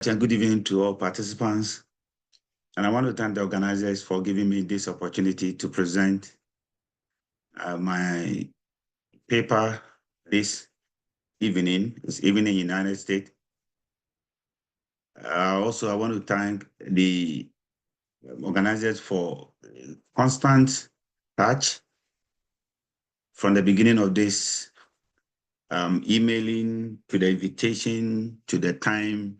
And good evening to all participants. And I want to thank the organizers for giving me this opportunity to present my paper this evening. It's evening in the United States. Also, I want to thank the organizers for constant touch from the beginning of this, emailing to the invitation to the time.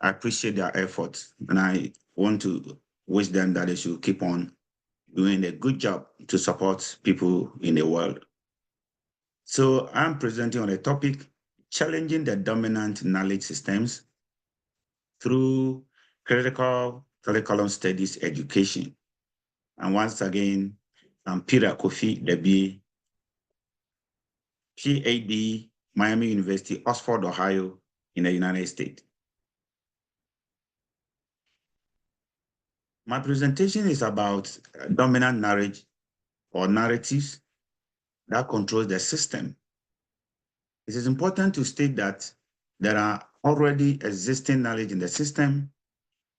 I appreciate their efforts, and I want to wish them that they should keep on doing a good job to support people in the world. So I'm presenting on a topic, challenging the dominant knowledge systems through critical curriculum studies education. And once again, I'm Peter Kofi, Dabie, PhD, Miami University, Oxford, Ohio, in the United States. My presentation is about dominant knowledge or narratives that controls the system. It is important to state that there are already existing knowledge in the system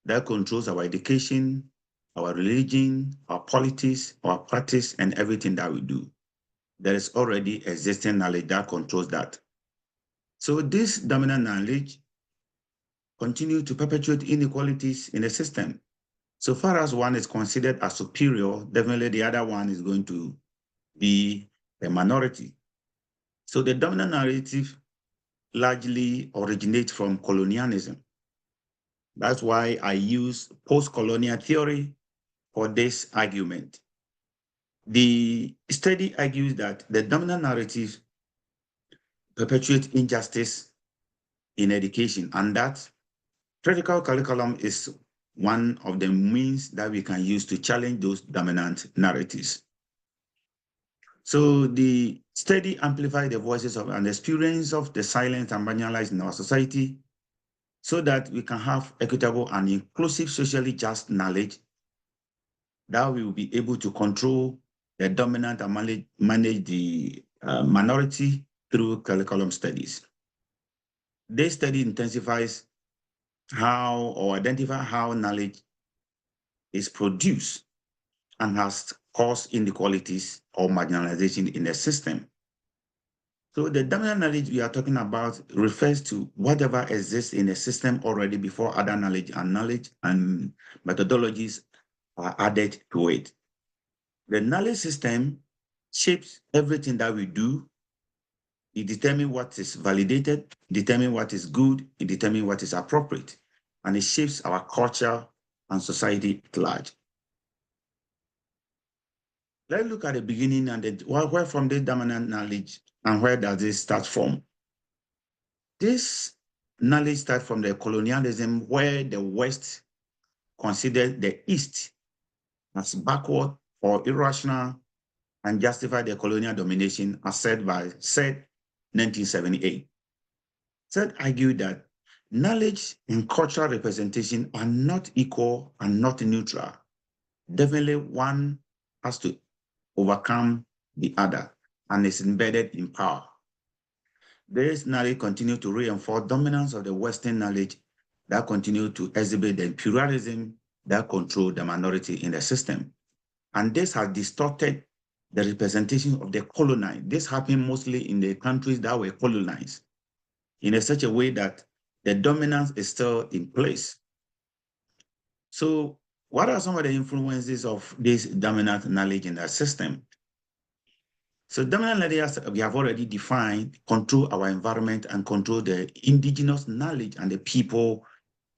that controls our education, our religion, our politics, our practice, and everything that we do. There is already existing knowledge that controls that. So this dominant knowledge continues to perpetuate inequalities in the system. So far as one is considered as superior, definitely the other one is going to be a minority. So the dominant narrative largely originates from colonialism. That's why I use postcolonial theory for this argument. The study argues that the dominant narrative perpetuates injustice in education, and that critical curriculum is one of the means that we can use to challenge those dominant narratives. So the study amplifies the voices of and experience of the silent and marginalized in our society so that we can have equitable and inclusive, socially just knowledge that we will be able to control the dominant and manage the minority through curriculum studies. This study intensifies how or identify how knowledge is produced and has caused inequalities or marginalization in the system. So the dominant knowledge we are talking about refers to whatever exists in the system already before other knowledge and methodologies are added to it. The knowledge system shapes everything that we do. It determines what is validated, determines what is good, it determines what is appropriate, and it shapes our culture and society at large. Let's look at the beginning and where from the dominant knowledge and where does it start from? This knowledge starts from the colonialism where the West considered the East as backward or irrational and justified their colonial domination as said 1978. Said argued that knowledge and cultural representation are not equal and not neutral. Definitely one has to overcome the other and is embedded in power. This knowledge continues to reinforce dominance of the Western knowledge that continue to exhibit the imperialism that control the minority in the system. And this has distorted the representation of the colonized. This happened mostly in the countries that were colonized in such a way that the dominance is still in place. So what are some of the influences of this dominant knowledge in the system? So dominant knowledge, we have already defined, control our environment and control the indigenous knowledge and the people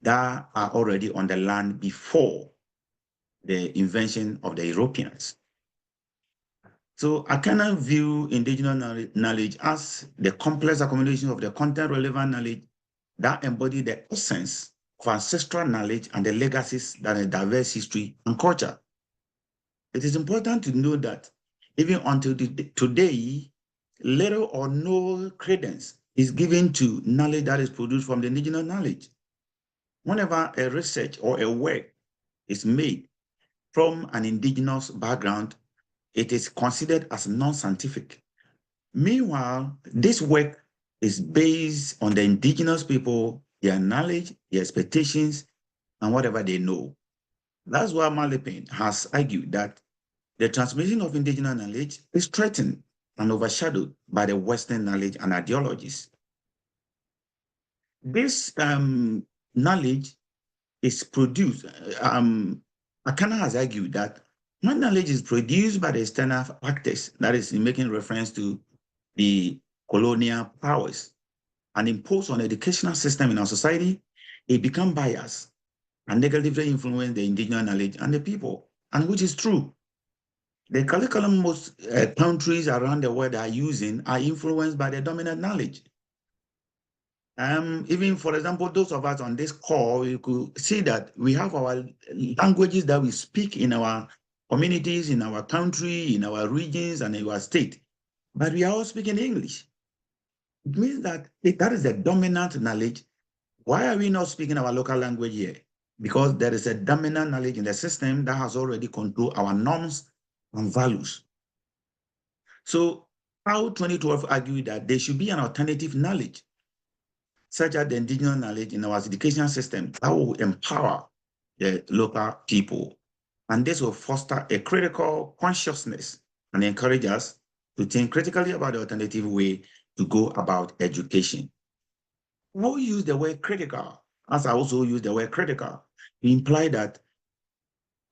that are already on the land before the invention of the Europeans. So I cannot view indigenous knowledge as the complex accumulation of the content-relevant knowledge that embody the essence of ancestral knowledge and the legacies that are diverse history and culture. It is important to know that even until today, little or no credence is given to knowledge that is produced from the indigenous knowledge. Whenever a research or a work is made from an indigenous background, it is considered as non-scientific. Meanwhile, this work is based on the indigenous people their knowledge, their expectations, and whatever they know. That's why Malepin has argued that the transmission of indigenous knowledge is threatened and overshadowed by the Western knowledge and ideologies. This knowledge is produced, Akana has argued that when knowledge is produced by the external factors, that is making reference to the colonial powers, and imposed on the educational system in our society, it becomes biased and negatively influence the indigenous knowledge and the people, and which is true. The curriculum most countries around the world are using are influenced by the dominant knowledge. Even, for example, those of us on this call, you could see that we have our languages that we speak in our communities, in our country, in our regions, and in our state, but we are all speaking English. It means that that is the dominant knowledge. Why are we not speaking our local language here? Because there is a dominant knowledge in the system that has already controlled our norms and values. So how 2012 argued that there should be an alternative knowledge, such as the indigenous knowledge in our education system that will empower the local people. And this will foster a critical consciousness and encourage us to think critically about the alternative way to go about education. I will use the word critical, as I also use the word critical, to imply that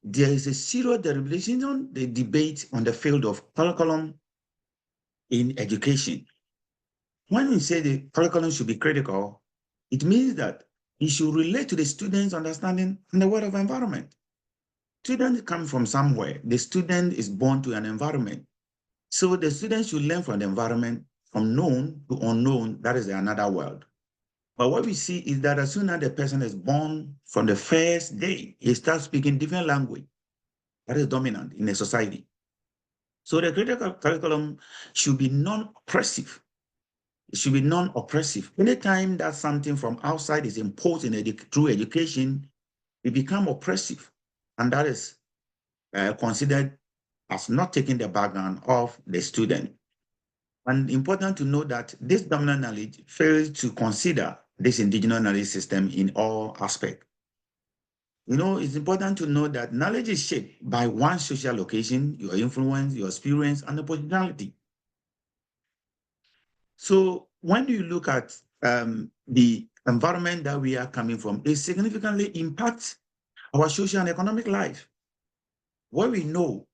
there is a serious deliberation on the debate on the field of curriculum in education. When we say the curriculum should be critical, it means that it should relate to the student's understanding and the world of environment. Students come from somewhere. The student is born to an environment. So the student should learn from the environment, from known to unknown. That is another world. But what we see is that as soon as the person is born, from the first day, he starts speaking different language that is dominant in a society. So the critical curriculum should be non-oppressive. It should be non-oppressive. Anytime that something from outside is imposed through education, it becomes oppressive. And that is considered as not taking the background of the student. And important to know that this dominant knowledge fails to consider this indigenous knowledge system in all aspects. You know, it's important to know that knowledge is shaped by one's social location, your influence, your experience, and the personality. So when you look at the environment that we are coming from, it significantly impacts our social and economic life. What we know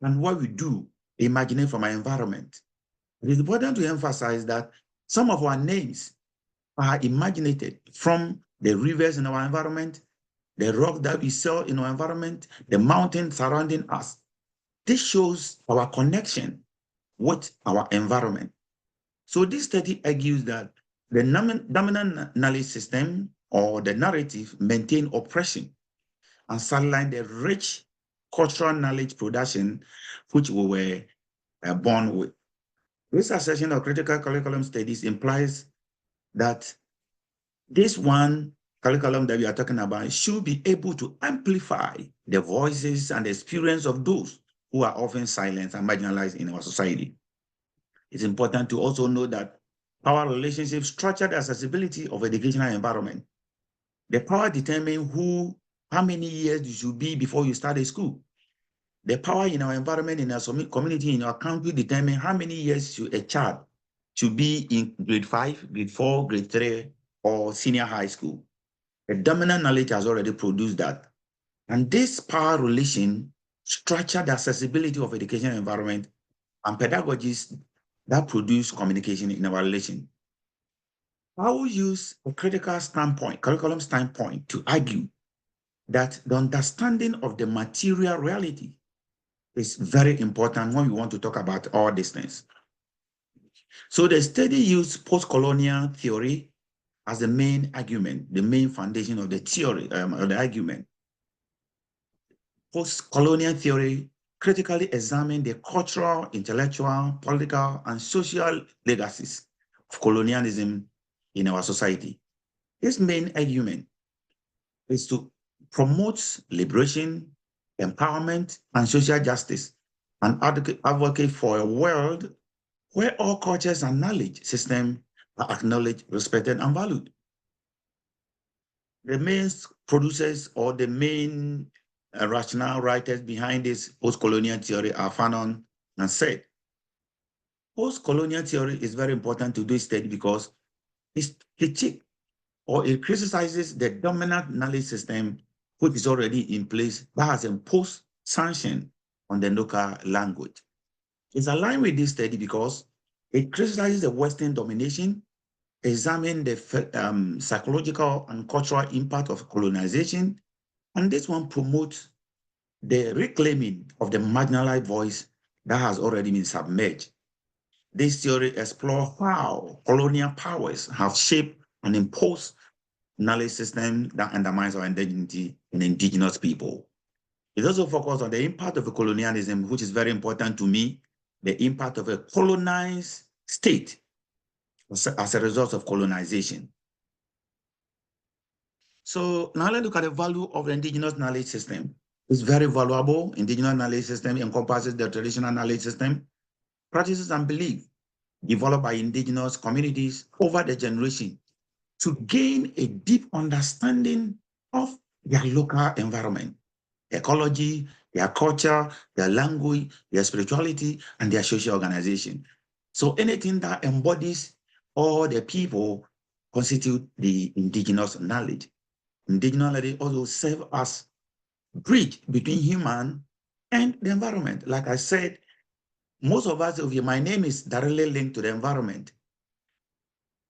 and what we do, imagine from our environment. It is important to emphasize that some of our names are imaginated from the rivers in our environment, the rock that we saw in our environment, the mountains surrounding us. This shows our connection with our environment. So this study argues that the dominant knowledge system or the narrative maintain oppression and sideline the rich cultural knowledge production which we were born with. This assertion of critical curriculum studies implies that this one curriculum that we are talking about should be able to amplify the voices and the experience of those who are often silenced and marginalized in our society. It's important to also know that power relationships structure the accessibility of educational environment. The power determines how many years you should be before you start a school. The power in our environment, in our community, in our country determine how many years a child should be in grade 5, grade 4, grade 3, or senior high school. The dominant knowledge has already produced that. And this power relation structure the accessibility of education environment and pedagogies that produce communication in our relation. I will use a critical standpoint, curriculum standpoint, to argue that the understanding of the material reality is very important when we want to talk about all these things. So the study used postcolonial theory as the main argument, the main foundation of the theory, of the argument. Postcolonial theory critically examined the cultural, intellectual, political, and social legacies of colonialism in our society. Its main argument is to promote liberation, empowerment, and social justice, and advocate for a world where all cultures and knowledge systems are acknowledged, respected, and valued. The main producers or the main rational writers behind this post-colonial theory are Fanon and Said. Post-colonial theory is very important to do study because it critiques or it criticizes the dominant knowledge system which is already in place that has imposed sanction on the local language. It's aligned with this study because it criticizes the Western domination, examine the psychological and cultural impact of colonization, and this one promotes the reclaiming of the marginalized voice that has already been submerged. This theory explores how colonial powers have shaped and imposed knowledge system that undermines our identity in indigenous people. It also focuses on the impact of colonialism, which is very important to me, the impact of a colonized state as a result of colonization. So now let's look at the value of the indigenous knowledge system. It's very valuable. Indigenous knowledge system encompasses the traditional knowledge system, practices and beliefs developed by indigenous communities over the generation to gain a deep understanding of their local environment, ecology, their culture, their language, their spirituality, and their social organization. So anything that embodies all the people constitute the indigenous knowledge. Indigenous knowledge also serve as bridge between human and the environment. Like I said, most of us, my name is directly linked to the environment.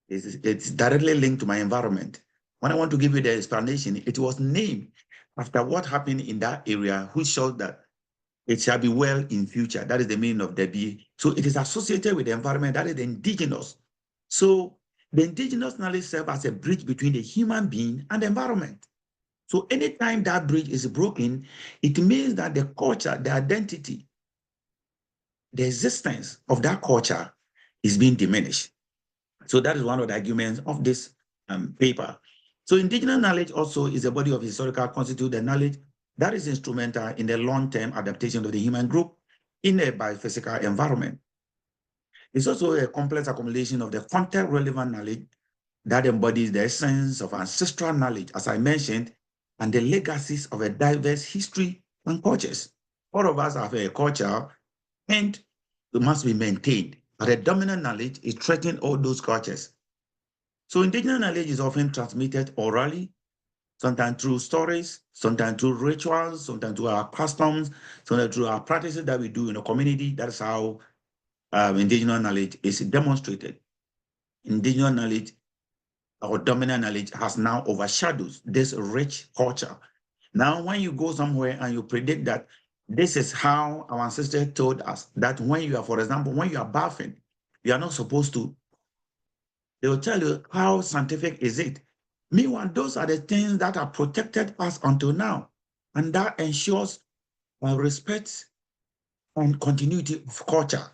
It's directly linked to my environment. When I want to give you the explanation, it was named after what happened in that area, which shows that it shall be well in future. That is the meaning of Dabie. So it is associated with the environment, that is the indigenous. So the indigenous knowledge serves as a bridge between the human being and the environment. So anytime that bridge is broken, it means that the culture, the identity, the existence of that culture is being diminished. So that is one of the arguments of this paper. So indigenous knowledge also is a body of historical constituted knowledge that is instrumental in the long-term adaptation of the human group in a biophysical environment. It's also a complex accumulation of the context-relevant knowledge that embodies the essence of ancestral knowledge, as I mentioned, and the legacies of a diverse history and cultures. All of us have a culture and it must be maintained. But the dominant knowledge is threatening all those cultures. So indigenous knowledge is often transmitted orally, sometimes through stories, sometimes through rituals, sometimes through our customs, sometimes through our practices that we do in a community. That's how indigenous knowledge is demonstrated. Indigenous knowledge or dominant knowledge has now overshadowed this rich culture. Now, when you go somewhere and you predict that this is how our ancestors told us that when you are, for example, when you are bathing, you are not supposed to, they will tell you how scientific is it. Meanwhile, those are the things that are protected us until now. And that ensures respect and continuity of culture.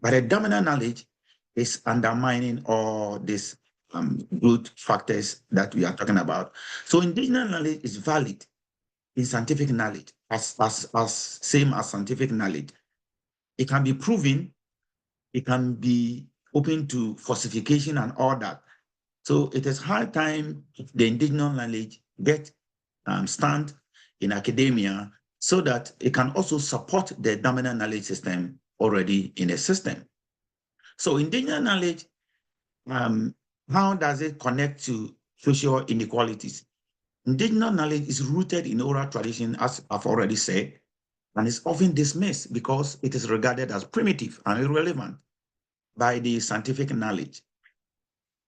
But the dominant knowledge is undermining all these good factors that we are talking about. So indigenous knowledge is valid in scientific knowledge as same as scientific knowledge. It can be proven, it can be open to falsification and all that. So it is high time the indigenous knowledge get stand in academia so that it can also support the dominant knowledge system already in the system. So indigenous knowledge, how does it connect to social inequalities? Indigenous knowledge is rooted in oral tradition, as I've already said, and is often dismissed because it is regarded as primitive and irrelevant by the scientific knowledge.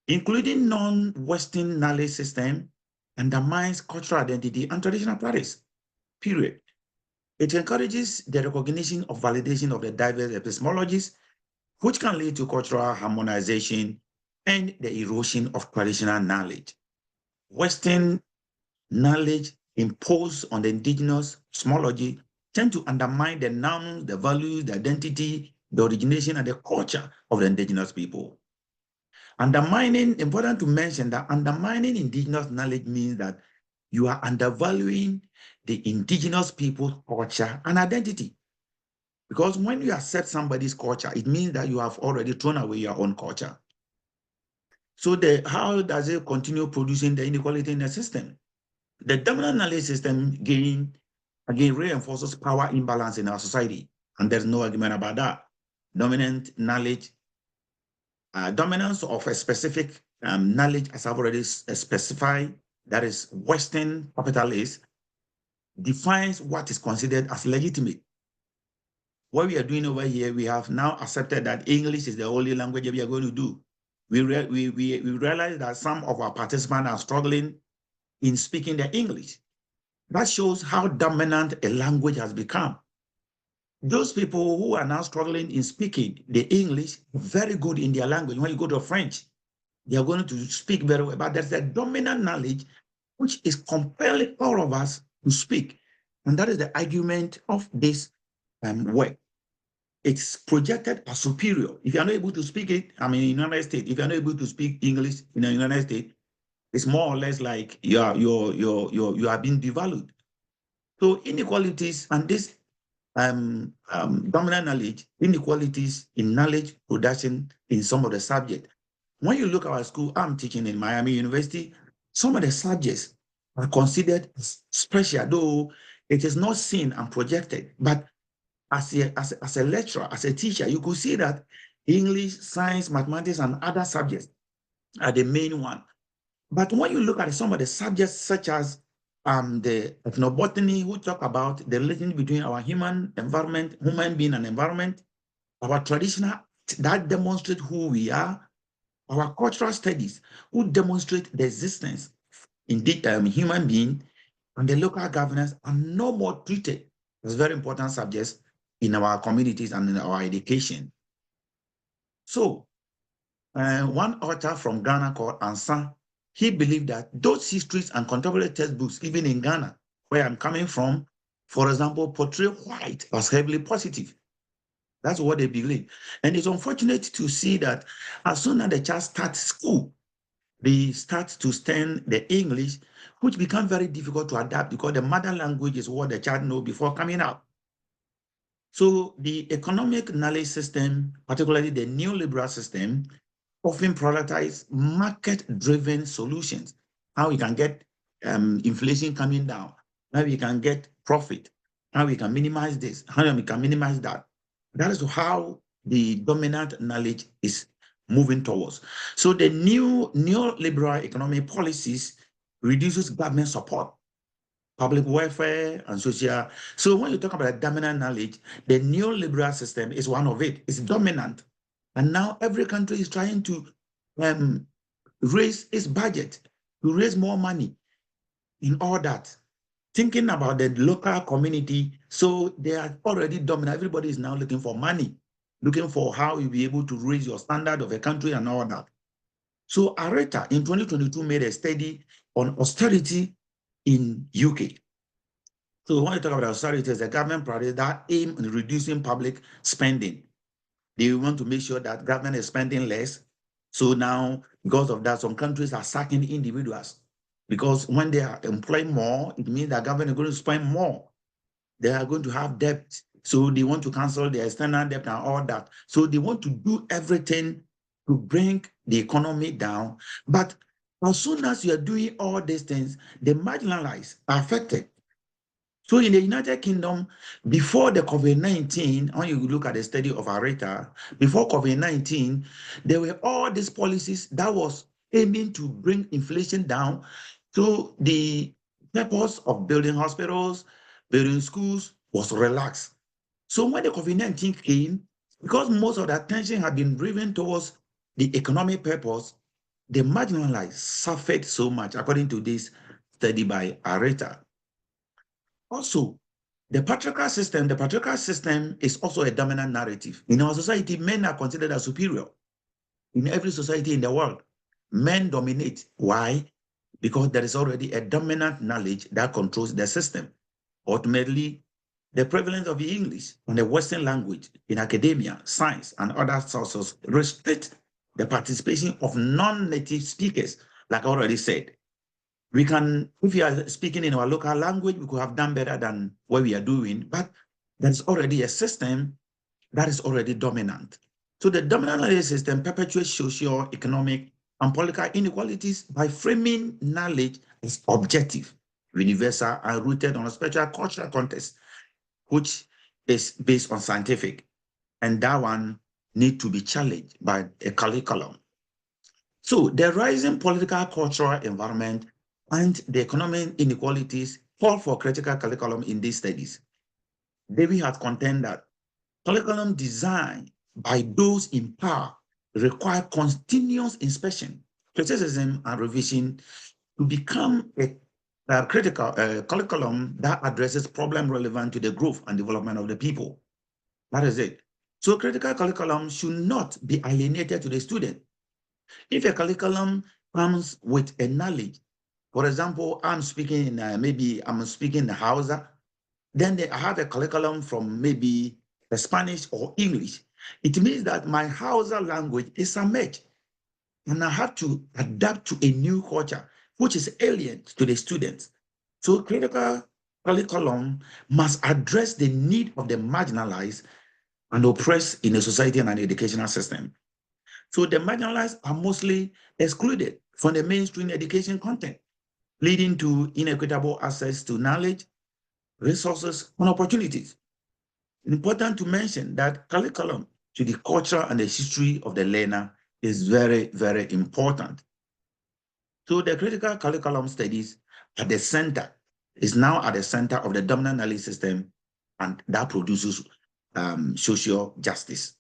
Including non-Western knowledge system undermines cultural identity and traditional practice, period. It encourages the recognition of validation of the diverse epistemologies, which can lead to cultural harmonization and the erosion of traditional knowledge. Western knowledge imposed on the indigenous cosmology tend to undermine the norms, the values, the identity, the origination, and the culture of the indigenous people. Undermining, important to mention that undermining indigenous knowledge means that you are undervaluing the indigenous people's culture and identity. Because when you accept somebody's culture, it means that you have already thrown away your own culture. So how does it continue producing the inequality in the system? The dominant knowledge system again reinforces power imbalance in our society, and there's no argument about that. Dominant knowledge, dominance of a specific knowledge, as I've already specified, that is Western capitalist, defines what is considered as legitimate. What we are doing over here, we have now accepted that English is the only language we are going to do. We realize that some of our participants are struggling in speaking the English. That shows how dominant a language has become. Those people who are now struggling in speaking the English, very good in their language. When you go to French, they are going to speak very well, but there's a dominant knowledge which is compelling all of us to speak. And that is the argument of this work. It's projected as superior. If you're not able to speak it, I mean, in the United States, if you're not able to speak English in the United States, it's more or less like you are being devalued. So inequalities and this dominant knowledge, inequalities in knowledge production in some of the subjects. When you look at our school, I'm teaching in Miami University, some of the subjects are considered special, though it is not seen and projected. But as a lecturer, as a teacher, you could see that English, science, mathematics, and other subjects are the main one. But when you look at some of the subjects, such as the ethnobotany, who talk about the relation between our human being and environment, our traditional, that demonstrate who we are, our cultural studies, who demonstrate the existence in the human being, and the local governance are no more treated as very important subjects in our communities and in our education. So one author from Ghana called Ansa, he believed that those histories and contemporary textbooks, even in Ghana, where I'm coming from, for example, portray white as heavily positive. That's what they believe. And it's unfortunate to see that as soon as the child starts school, they start to study the English, which becomes very difficult to adapt because the mother language is what the child knows before coming out. So the economic knowledge system, particularly the neoliberal system, often prioritize market-driven solutions. How we can get inflation coming down, how we can get profit, how we can minimize this, how we can minimize that. That is how the dominant knowledge is moving towards. So the new neoliberal economic policies reduces government support, public welfare, and social. So when you talk about dominant knowledge, the neoliberal system is one of it. It's dominant. And now every country is trying to raise its budget, to raise more money in all that, thinking about the local community. So they are already dominant. Everybody is now looking for money, looking for how you'll be able to raise your standard of a country and all that. So Areta in 2022 made a study on austerity in UK. So when you talk about austerity, the government priorities that aim in reducing public spending. They want to make sure that government is spending less. So now, because of that, some countries are sacking individuals because when they are employing more, it means that government is going to spend more. They are going to have debt. So they want to cancel the external debt and all that. So they want to do everything to bring the economy down. But as soon as you are doing all these things, the marginalized are affected. So in the United Kingdom, before the COVID-19, when you look at the study of Areta, before COVID-19, there were all these policies that was aiming to bring inflation down. So the purpose of building hospitals, building schools was relaxed. So when the COVID-19 came, because most of the attention had been driven towards the economic purpose, the marginalized suffered so much, according to this study by Areta. Also, the patriarchal system is also a dominant narrative. In our society, men are considered as superior. In every society in the world, men dominate. Why? Because there is already a dominant knowledge that controls the system. Ultimately, the prevalence of the English and the Western language in academia, science, and other sources restrict the participation of non-native speakers, like I already said. We can, if we are speaking in our local language, we could have done better than what we are doing, but there's already a system that is already dominant. So the dominant knowledge system perpetuates social, economic, and political inequalities by framing knowledge as objective. universal, and rooted on a special cultural context, which is based on scientific. And that one need to be challenged by a curriculum. So the rising political cultural environment and the economic inequalities call for critical curriculum in these studies. Dabie has contended that curriculum design by those in power require continuous inspection, criticism, and revision to become a critical curriculum that addresses problems relevant to the growth and development of the people. That is it. So critical curriculum should not be alienated to the student. If a curriculum comes with a knowledge, for example, I'm speaking in maybe I'm speaking in Hausa, then I have a curriculum from maybe the Spanish or English. It means that my Hausa language is a match, and I have to adapt to a new culture, which is alien to the students. So critical curriculum must address the need of the marginalized and oppressed in a society and an educational system. So the marginalized are mostly excluded from the mainstream education content, leading to inequitable access to knowledge, resources, and opportunities. It's important to mention that curriculum to the culture and the history of the learner is very, very important. So the critical curriculum studies at the center is now at the center of the dominant knowledge system, and that produces social justice.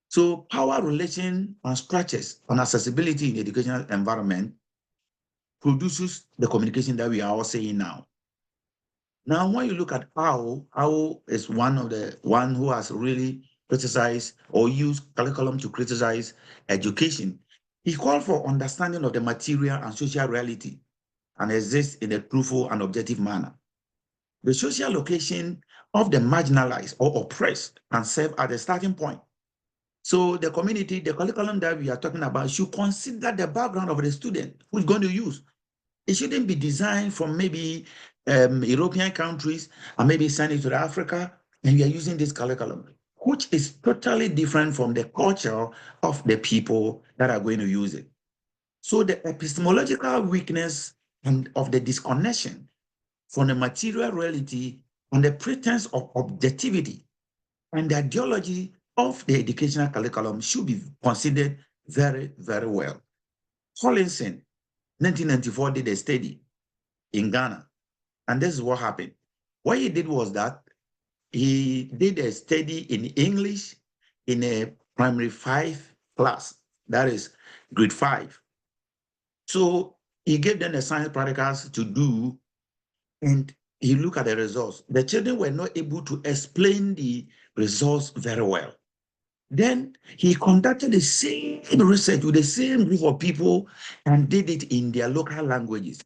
So power relation and structures on accessibility in the educational environment produces the communication that we are all saying now. Now, when you look at Ao is one who has really criticized or used curriculum to criticize education. He called for understanding of the material and social reality and exists in a truthful and objective manner. The social location of the marginalized or oppressed can serve as a starting point. So the community, the curriculum that we are talking about should consider the background of the student who's going to use. It shouldn't be designed from maybe European countries and maybe send it to Africa, and we are using this curriculum, which is totally different from the culture of the people that are going to use it. So the epistemological weakness and of the disconnection from the material reality and the pretense of objectivity and the ideology of the educational curriculum should be considered very, very well. Collinson, 1994, did a study in Ghana, and this is what happened. What he did was that he did a study in English in a primary 5 class, that is grade 5. So he gave them the science practicals to do, and he looked at the results. The children were not able to explain the results very well. Then he conducted the same research with the same group of people and did it in their local languages.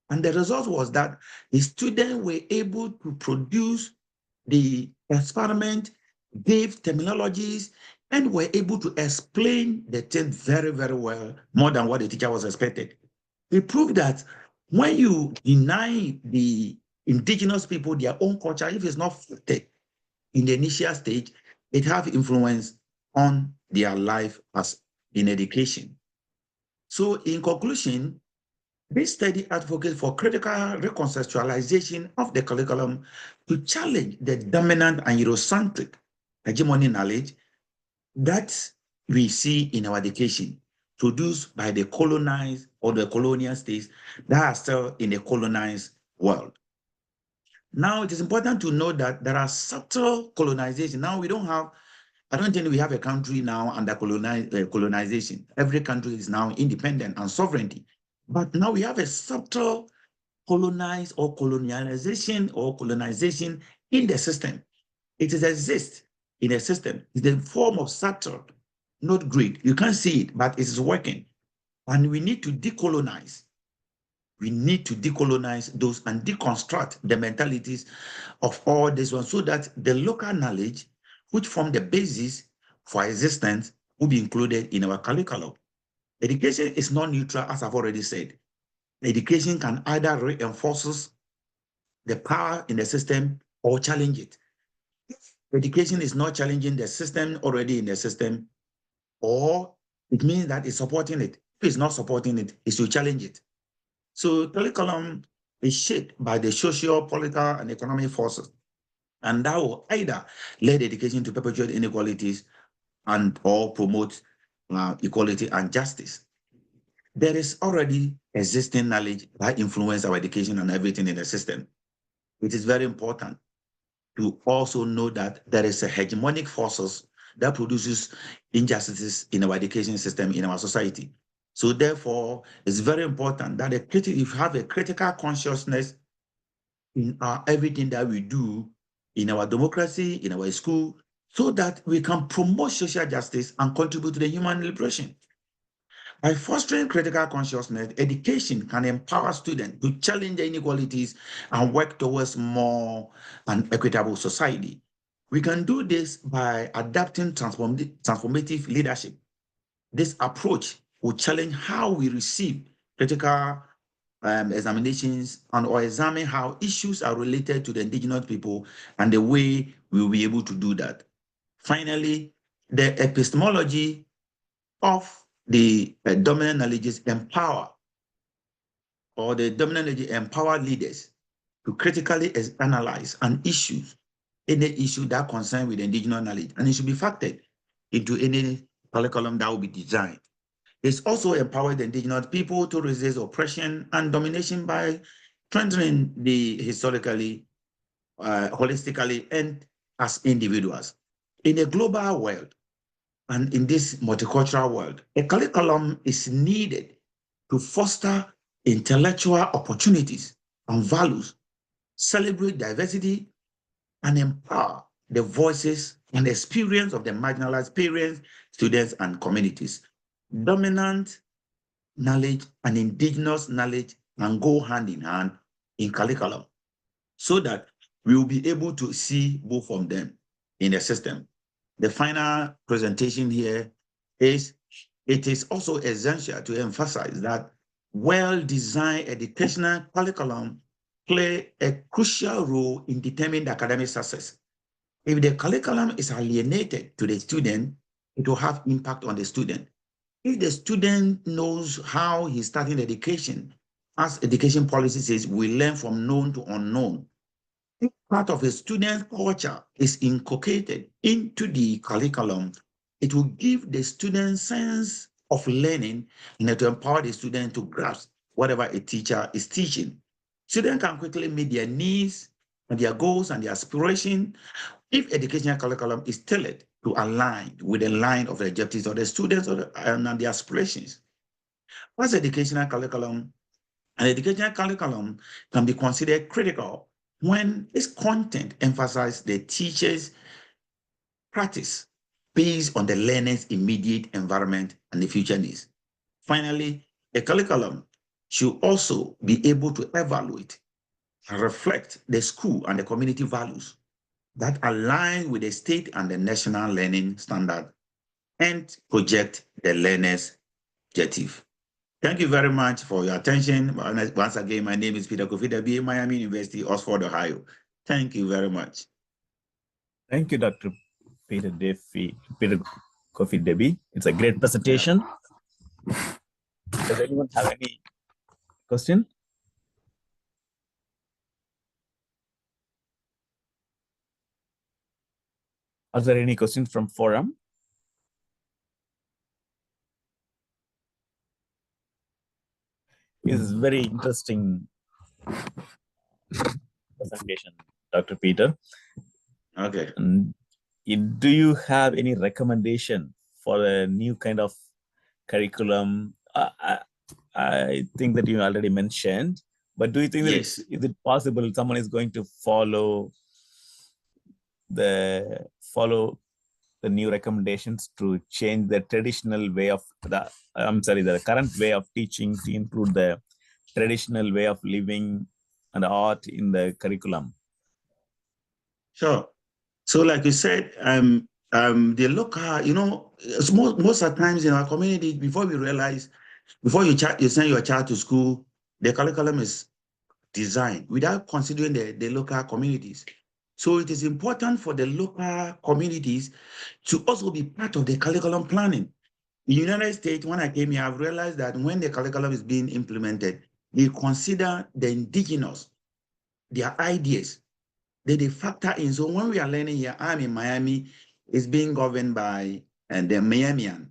And the result was that the students were able to produce the experiment, gave terminologies, and were able to explain the thing very, very well, more than what the teacher was expected. It proved that when you deny the indigenous people their own culture, if it's not fitted in the initial stage, it has influence on their life as in education. So in conclusion, this study advocates for critical reconceptualization of the curriculum to challenge the dominant and Eurocentric hegemony knowledge that we see in our education, produced by the colonized or the colonial states that are still in the colonized world. Now, it is important to note that there are subtle colonization. Now, I don't think we have a country now under colonization. Every country is now independent and sovereignty. But now we have a subtle colonized or colonization in the system. It exists in a system. It's the form of subtle, not great. You can't see it, but it's working. And we need to decolonize. We need to decolonize those and deconstruct the mentalities of all this one so that the local knowledge, which form the basis for existence, will be included in our curriculum. Education is not neutral, as I've already said. Education can either reinforce the power in the system or challenge it. Education is not challenging the system already in the system, or it means that it's supporting it. If it's not supporting it, it should challenge it. So curriculum is shaped by the social, political, and economic forces. And that will either lead education to perpetuate inequalities and or promote equality and justice. There is already existing knowledge that influence our education and everything in the system. It is very important to also know that there is a hegemonic forces that produces injustices in our education system, in our society. So therefore, it's very important that if you have a critical consciousness in everything that we do in our democracy, in our school, so that we can promote social justice and contribute to the human liberation. By fostering critical consciousness, education can empower students to challenge the inequalities and work towards more an equitable society. We can do this by adapting transformative leadership. This approach will challenge how we receive critical examinations and or examine how issues are related to the indigenous people and the way we will be able to do that. Finally, the epistemology of the dominant knowledges empower, or the dominant knowledge empower leaders to critically analyze an issue, any issue that concerns with indigenous knowledge, and it should be factored into any curriculum that will be designed. It's also empowered the indigenous people to resist oppression and domination by strengthening the historically, holistically, and as individuals. In a global world, and in this multicultural world, a curriculum is needed to foster intellectual opportunities and values, celebrate diversity, and empower the voices and experience of the marginalized parents, students, and communities. Dominant knowledge and indigenous knowledge can go hand in hand in curriculum so that we will be able to see both of them in the system. The final presentation here is, it is also essential to emphasize that well-designed educational curriculum play a crucial role in determining academic success. If the curriculum is alienated to the student, it will have impact on the student. If the student knows how he's starting education, as education policy says, we learn from known to unknown. If part of a student's culture is inculcated into the curriculum, it will give the student sense of learning and to empower the student to grasp whatever a teacher is teaching. Students can quickly meet their needs and their goals and their aspiration if educational curriculum is tailored to align with the line of the objectives of the students and their aspirations. As educational curriculum, an educational curriculum can be considered critical when its content emphasizes the teacher's practice based on the learner's immediate environment and the future needs. Finally, a curriculum should also be able to evaluate and reflect the school and the community values that align with the state and the national learning standard and project the learner's objective. Thank you very much for your attention. Once again, my name is Peter Kofi Dabie, Miami University, Oxford, Ohio. Thank you very much. Thank you, Dr. Peter Kofi Dabie. It's a great presentation. Yeah. Does anyone have any question? Are there any questions from forum? This is very interesting presentation, Dr. Peter. Okay. And do you have any recommendation for a new kind of curriculum? I think that you already mentioned, but do you think that is it possible someone is going to follow the new recommendations to change the traditional way of the current way of teaching to include the traditional way of living and art in the curriculum? Sure. So like you said, the local, most of the times in our community, before you send your child to school, the curriculum is designed without considering the local communities. So it is important for the local communities to also be part of the curriculum planning. In the United States, when I came here, I've realized that when the curriculum is being implemented, they consider the indigenous, their ideas, they factor in. So when we are learning here, I'm in Miami, it's being governed by the Miamian,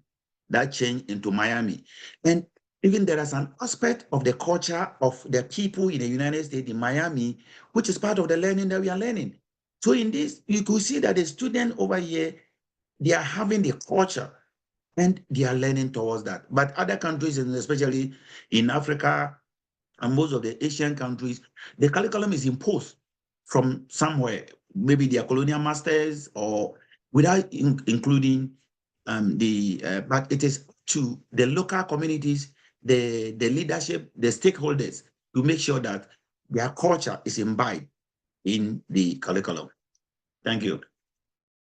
that changed into Miami. And even there is an aspect of the culture of the people in the United States, in Miami, which is part of the learning that we are learning. So in this, you could see that the student over here, they are having the culture and they are learning towards that. But other countries, and especially in Africa and most of the Asian countries, the curriculum is imposed from somewhere, maybe their colonial masters or without including but it is to the local communities, the leadership, the stakeholders to make sure that their culture is imbibed in the curriculum. Thank you.